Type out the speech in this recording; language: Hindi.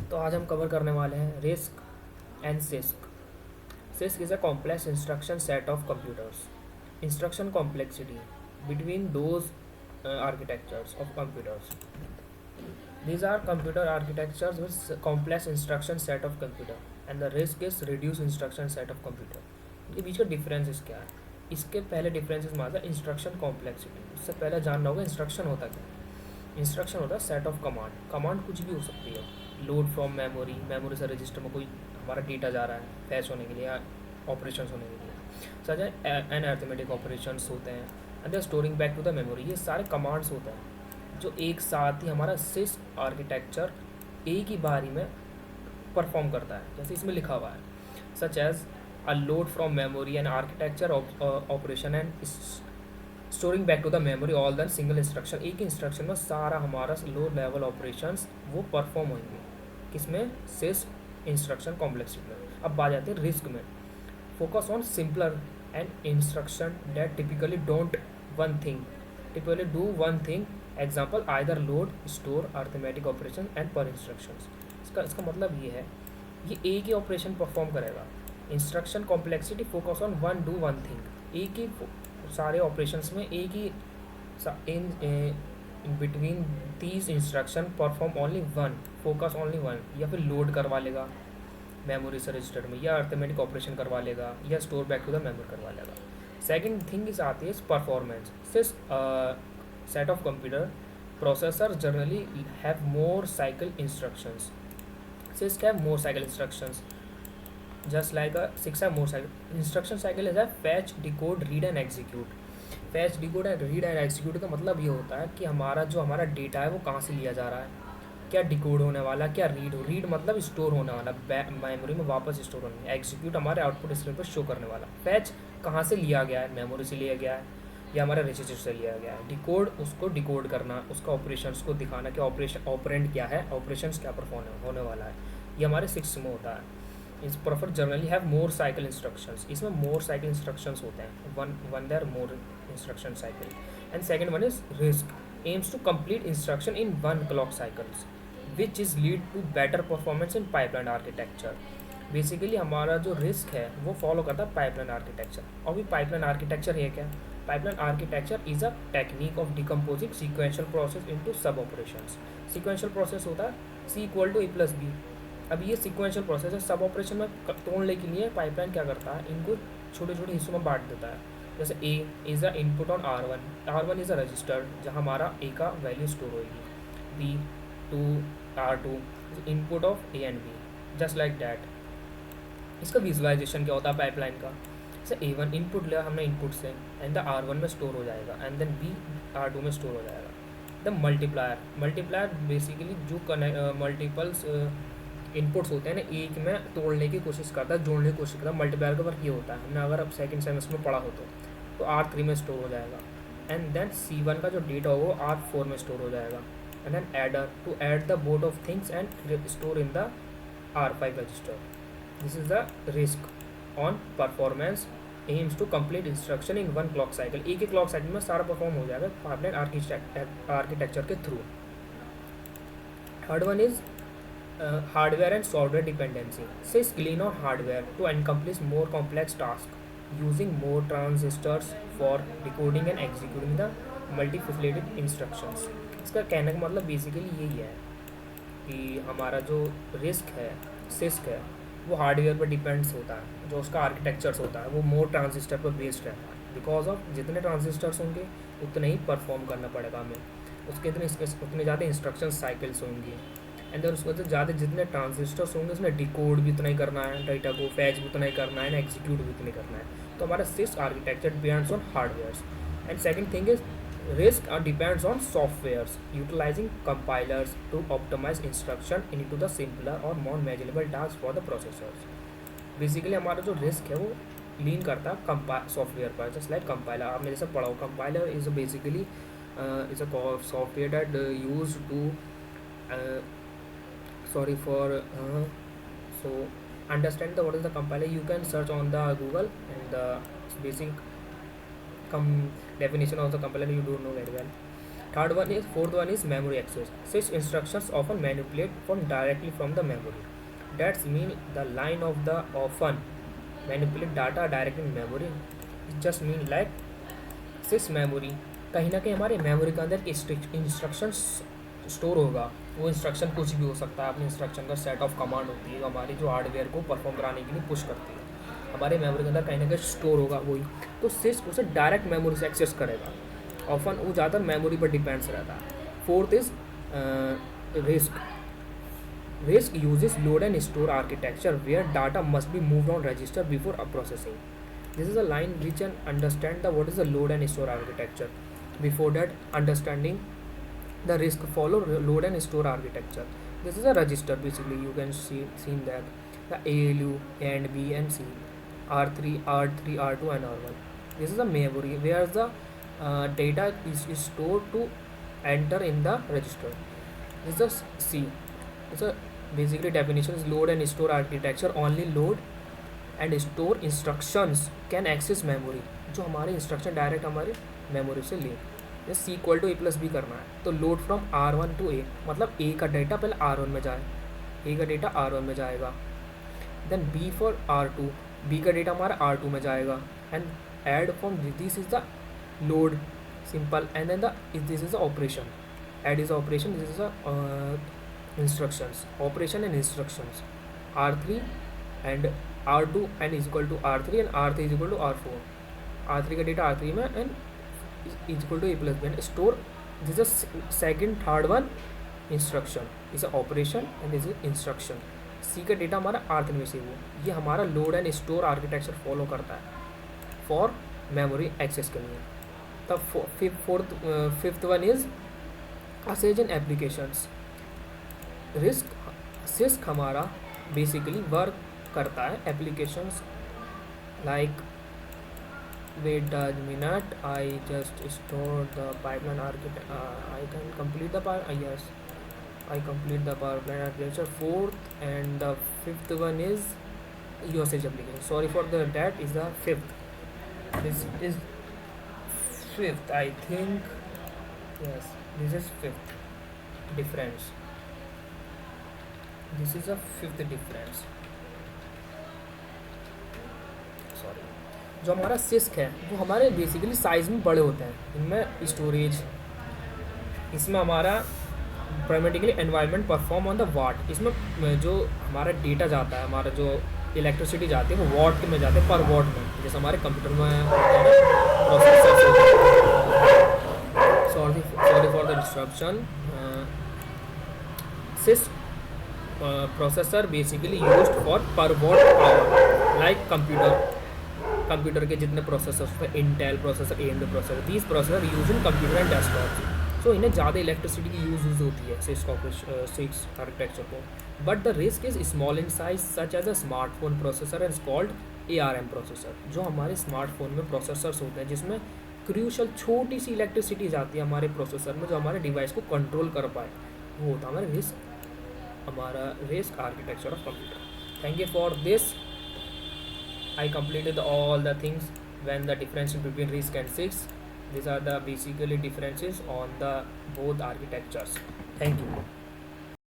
तो आज हम कवर करने वाले हैं risk and six. Six is a complex instruction set of computers. Instruction complexity between those architectures of computers. These are computer architectures with complex instruction set of computer and the risk is reduced instruction set of computer. इनके बीच का डिफरेंसेस क्या है? इसके पहले डिफरेंसेस मारता है इंस्ट्रक्शन कॉम्प्लेक्सिटी। उससे पहले जानना होगा इंस्ट्रक्शन होता क्या है। इंस्ट्रक्शन होता है सेट ऑफ कमांड। कमांड कुछ भी हो सकती है। लोड फ्रॉम मेमोरी, मेमोरी से रजिस्टर में कोई हमारा डेटा जा रहा है फैच होने के लिए या ऑपरेशंस होने के लिए, सच एन अर्थमेटिक ऑपरेशंस होते हैं and they storing back to the memory. ये सारे कमांड्स होते हैं जो एक साथ ही हमारा सिस आर्किटेक्चर एक ही बारी में परफॉर्म करता है, जैसे इसमें लिखा हुआ है such as a load from memory and architecture operation and storing back to the memory all than single instruction. एक इंस्ट्रक्शन में सारा हमारा लो लेवल ऑपरेशंस वो परफॉर्म होंगे, किसमें? सिस इंस्ट्रक्शन कॉम्प्लेक्सिटी में। अब बात जाते हैं रिस्क में। Focus on simpler and instruction that typically don't one thing, typically do one thing. Example either load, store, arithmetic operation and पर इंस्ट्रक्शंस। इसका मतलब ये है ये एक ही ऑपरेशन परफॉर्म करेगा। Instruction complexity focus on one do one thing, एक ही सारे ऑपरेशंस में एक ही in between these instruction perform only one, focus only one. या फिर लोड करवा लेगा मेमोरी से रजिस्टर में, या अर्थमेटिक ऑपरेशन करवा लेगा, या store back to the memory करवा लेगा। सेकेंड थिंग इज आती है performance. CISC set of computer processor generally have more cycle instructions. CISC have more cycle instructions just like a 6 or more cycle instruction cycle is a fetch, decode, read and execute. Fetch, decode and read and execute का मतलब ये होता है कि हमारा डेटा है वो कहाँ से लिया जा रहा है, क्या डिकोड होने वाला, क्या रीड हो। रीड मतलब स्टोर होने वाला, मेमोरी में वापस स्टोर होने। एग्जीक्यूट हमारे आउटपुट स्क्रीन पर शो करने वाला। फैच कहाँ से लिया गया है, मेमोरी से लिया गया है या हमारे रजिस्टर से लिया गया है। डिकोड उसको डिकोड करना, उसका ऑपरेशंस को दिखाना कि ऑपरेशन ऑपरेंड क्या है, ऑपरेशंस क्या परफॉर्म होने वाला है। ये हमारे 6 में होता है। इस प्रोफर generally have more cycle instructions. इसमें मोर साइकिल इंस्ट्रक्शंस होते हैं, one there more instruction cycle. And second one is RISC aims to complete instruction in one clock cycles which is lead to better performance in pipeline architecture. Basically हमारा जो रिस्क है वो फॉलो करता है पाइपलाइन आर्किटेक्चर। और भी पाइपलाइन आर्किटेक्चर है क्या? Pipeline architecture is a technique of decomposing sequential process into sub operations. Sequential process होता है C equal to A plus B. अब ये सीक्वेंशियल प्रोसेस है, सब ऑपरेशन में तोड़ने के लिए पाइपलाइन क्या करता है, इनको छोटे छोटे हिस्सों में बांट देता है। जैसे A is the input on R1 is a register जहाँ हमारा ए का वैल्यू स्टोर होगी। B to R2 input of A and B, just like that. इसका विजुअलाइजेशन क्या होता है पाइपलाइन का? जैसे A1 इनपुट लिया हमने इनपुट से एंड द R1 में स्टोर हो जाएगा एंड देन बी R2 में स्टोर हो जाएगा। द मल्टीप्लायर बेसिकली जो मल्टीपल्स इनपुट्स होते हैं ना, एक में तोड़ने की कोशिश करता है, जोड़ने की कोशिश करता है। मल्टीप्लायर का वर्क ये होता है, हमने अगर अब सेकंड सेमेस्टर में पढ़ा हो तो R3 में स्टोर हो जाएगा एंड देन C1 का जो डेटा होगा वो R4 में स्टोर हो जाएगा। And then adder to add the both of things and store in the R5 register. This is the RISC on performance aims to complete instruction in one clock cycle. एक ही क्लॉक साइकिल में सारा परफॉर्म हो जाएगा पाइपलाइन आर्किटेक्चर के through. Third one is hardware and software dependency. Sys lean on hardware to accomplish more complex tasks using more transistors for decoding and executing the multifaceted instructions. इसका कहने का मतलब बेसिकली यही है कि हमारा जो रिस्क है, सिस्क है, वो हार्डवेयर पर डिपेंड्स होता है। जो उसका आर्किटेक्चर्स होता है वो मोर ट्रांजिस्टर पर बेस्ड रहता है। बिकॉज ऑफ जितने ट्रांजिस्टर्स होंगे उतने ही परफॉर्म करना पड़ेगा हमें, उसके उतने ज़्यादा इंस्ट्रक्शन साइकिल्स होंगी एंड देन उसको ज़्यादा जितने ट्रांजिस्टर्स होंगे उसमें डिकोड भी उतना ही करना है, डाटा को फैच भी उतना ही करना है, ना एग्जीक्यूट भी उतना ही करना है। तो हमारा CISC architecture depends on hardwares. And second thing is RISC depends on softwares utilizing compilers to optimize instruction into the simpler और more manageable task for the processors. Basically हमारा जो रिस्क है वो लीन करता है सॉफ्टवेयर पर, जस्ट लाइक कंपाइलर। आपने जैसे पढ़ा हो, compiler is basically is a software that use to sorry for so understand the what is the compiler. You can search on the Google and the basic definition of the compiler you don't know very well. Fourth one is memory access. Such instructions often manipulate directly from the memory. That's mean the line of the often manipulate data directly in memory. It just mean like CISC memory कहीं ना कहीं हमारे मेमोरी के अंदर इंस्ट्रक्शन स्टोर होगा. वो इंस्ट्रक्शन कुछ भी हो सकता है. अपने इंस्ट्रक्शन का सेट ऑफ कमांड होती है जो हमारी जो हार्डवेयर को परफॉर्म कराने के लिए पुश करती है. हमारे मेमोरी के अंदर कहीं ना कहीं स्टोर होगा वही. तो सिस उसे डायरेक्ट मेमोरी से एक्सेस करेगा. ऑफन वो ज़्यादातर मेमोरी पर डिपेंड्स रहता है. Fourth is risk. RISC uses load and store architecture where data must be moved on register before processing. This is a line which can understand what is the load and store architecture. Before that, understanding the RISC follow load and store architecture. This is a register basically. You can see that the ALU, and B and C, R3, R2 and R1. This is a memory where the data is stored to enter in the register. This is a C. It's a basically definition is load and store architecture. Only load and store instructions can access memory. जो हमारे इंस्ट्रक्शन डायरेक्ट हमारे मेमोरी से ले. जैसे C इक्वल टू A+B करना है तो load from R1 to A, मतलब A का डेटा पहले R1 में जाए, A का डेटा R1 में जाएगा. Then B for R2, B का डेटा हमारा R2 में जाएगा. And add from this is the load simple. And then this is the operation. Add is operation. This is the instructions, operation and instructions. R3 and R2 and is equal to R3 and R3 is equal to R4. R3 का डेटा R3 में and is equal to A+B and store. This is second third one instruction is a operation and this is instruction. C का डेटा हमारा R3 में से वो ये हमारा load and store architecture follow करता है फॉर मेमोरी एक्सेस के लिए. तब fifth one is uses and applications. RISC हमारा बेसिकली वर्क करता है applications like wait a minute. I just store the pipeline architecture. I can complete the yes I complete the pipeline architecture. Fourth and the fifth one is usage application. Sorry for the that is the fifth. This is fifth I think. Yes this is fifth difference. This is a fifth difference. Sorry. जो हमारा सिस्क है वो हमारे बेसिकली साइज में बड़े होते हैं. इनमें स्टोरेज, इसमें हमारा primarily environment perform on the watt. इसमें जो हमारा डेटा जाता है, हमारा जो इलेक्ट्रिसिटी जाती है वो वाट में जाते हैं, पर वाट में. जैसे हमारे कंप्यूटर में processor. Sorry for the disruption. CISC processor basically used for per watt power like computer के जितने प्रोसेसर्स होते हैं, Intel processor, AMD processor. These processor use in computer and desktop. So इन्हें ज़्यादा इलेक्ट्रिसिटी की यूज होती है सिस्क आर्किटेक्चर को. But the RISC is small in size such as a smartphone processor and called ARM processor. जो हमारे स्मार्टफोन में प्रोसेसर्स होते हैं जिसमें क्रूशल छोटी सी इलेक्ट्रिसिटी जाती है हमारे प्रोसेसर में, जो हमारे डिवाइस को कंट्रोल कर पाए, वो होता है हमारा RISC architecture of computer. Thank you for this. I completed all the things when the difference between RISC and SIG. These are the basically differences on the both architectures. Thank you.